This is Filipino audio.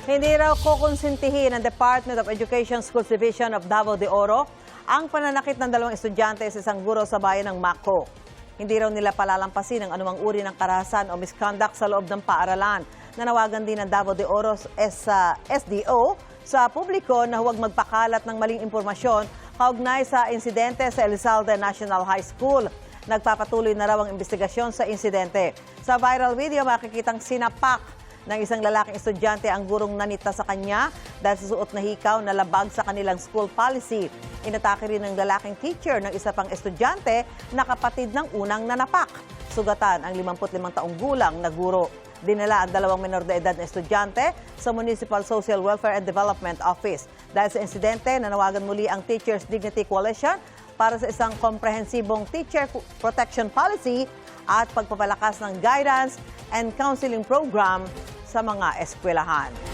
Hindi raw kukonsintihin ng Department of Education Schools Division of Davao de Oro ang pananakit ng dalawang estudyante sa isang guro sa bayan ng Maco. Hindi raw nila palalampasin ang anumang uri ng karahasan o misconduct sa loob ng paaralan. Nanawagan din ng Davao de Oro SDO sa publiko na huwag magpakalat ng maling impormasyon kaugnay sa insidente sa Elizalde National High School. Nagpapatuloy na raw ang investigasyon sa insidente. Sa viral video, makikitang sinapak ng isang lalaking estudyante ang gurong nanita sa kanya dahil sa suot na hikaw na labag sa kanilang school policy. Inatake rin ng lalaking teacher ng isa pang estudyante na kapatid ng unang nanapak. Sugatan ang 55 taong gulang na guro. Dinala ang dalawang menor de edad na estudyante sa Municipal Social Welfare and Development Office. Dahil sa insidente, nanawagan muli ang Teachers Dignity Coalition para sa isang komprehensibong teacher protection policy at pagpapalakas ng guidance and counseling program sa mga eskwelahan.